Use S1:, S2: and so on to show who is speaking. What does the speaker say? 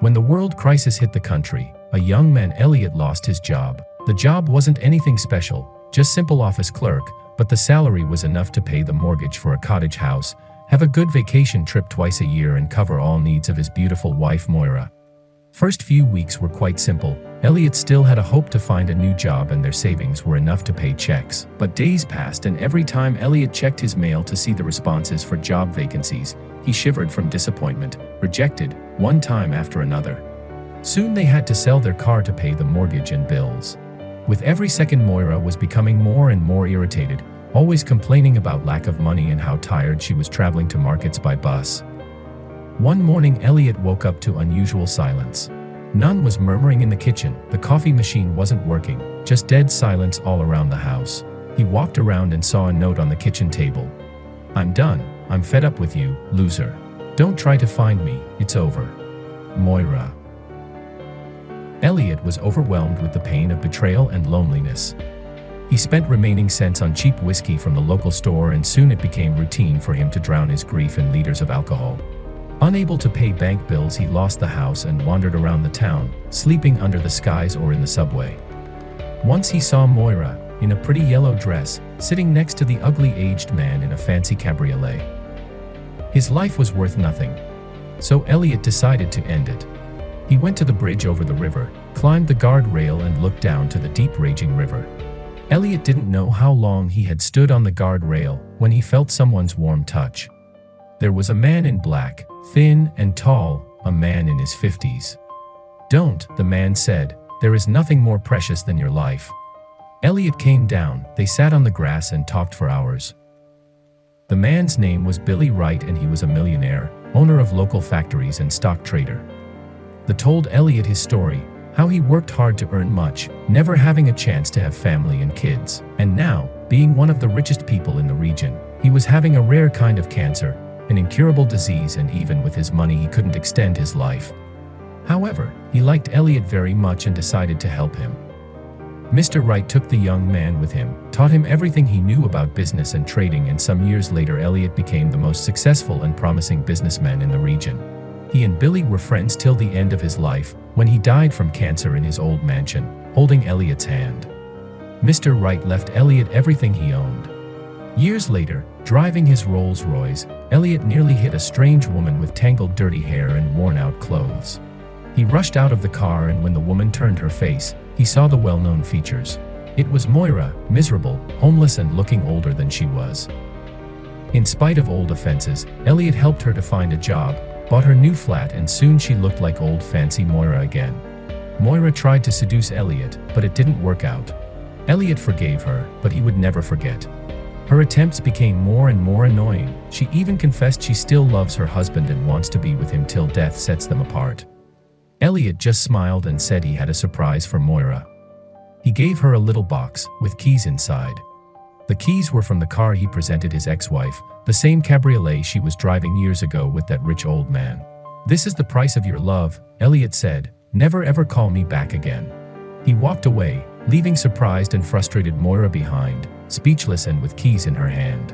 S1: When the world crisis hit the country, a young man Elliot lost his job. The job wasn't anything special, just simple office clerk, but the salary was enough to pay the mortgage for a cottage house, have a good vacation trip twice a year and cover all needs of his beautiful wife Moira. First few weeks were quite simple. Elliot still had a hope to find a new job and their savings were enough to pay checks. But days passed and every time Elliot checked his mail to see the responses for job vacancies, he shivered from disappointment, rejected, one time after another. Soon they had to sell their car to pay the mortgage and bills. With every second Moira was becoming more and more irritated, always complaining about lack of money and how tired she was traveling to markets by bus. One morning Elliot woke up to unusual silence. None was murmuring in the kitchen, the coffee machine wasn't working, just dead silence all around the house. He walked around and saw a note on the kitchen table. "I'm done. I'm fed up with you, loser. Don't try to find me, it's over. Moira." Elliot was overwhelmed with the pain of betrayal and loneliness. He spent remaining cents on cheap whiskey from the local store and soon it became routine for him to drown his grief in liters of alcohol. Unable to pay bank bills, he lost the house and wandered around the town, sleeping under the skies or in the subway. Once he saw Moira, in a pretty yellow dress, sitting next to the ugly aged man in a fancy cabriolet. His life was worth nothing. So Elliot decided to end it. He went to the bridge over the river, climbed the guardrail and looked down to the deep raging river. Elliot didn't know how long he had stood on the guardrail when he felt someone's warm touch. There was a man in black, thin and tall, a man in his 50s. "Don't," the man said, "there is nothing more precious than your life." Elliot came down, they sat on the grass and talked for hours. The man's name was Billy Wright and he was a millionaire, owner of local factories and stock trader. He told Elliot his story, how he worked hard to earn much, never having a chance to have family and kids, and now, being one of the richest people in the region, he was having a rare kind of cancer, an incurable disease, and even with his money he couldn't extend his life. However, he liked Elliot very much and decided to help him. Mr. Wright took the young man with him, taught him everything he knew about business and trading, and some years later Elliot became the most successful and promising businessman in the region. He and Billy were friends till the end of his life, when he died from cancer in his old mansion, holding Elliot's hand. Mr. Wright left Elliot everything he owned. Years later, driving his Rolls-Royce, Elliot nearly hit a strange woman with tangled dirty hair and worn-out clothes. He rushed out of the car and when the woman turned her face, he saw the well-known features. It was Moira, miserable, homeless and looking older than she was. In spite of old offenses, Elliot helped her to find a job, bought her new flat, and soon she looked like old fancy Moira again. Moira tried to seduce Elliot, but it didn't work out. Elliot forgave her, but he would never forget. Her attempts became more and more annoying. She even confessed she still loves her husband and wants to be with him till death sets them apart. Elliot just smiled and said he had a surprise for Moira. He gave her a little box with keys inside. The keys were from the car he presented his ex-wife, the same cabriolet she was driving years ago with that rich old man. "This is the price of your love," Elliot said. "Never ever call me back again." He walked away, leaving surprised and frustrated Moira behind, speechless and with keys in her hand.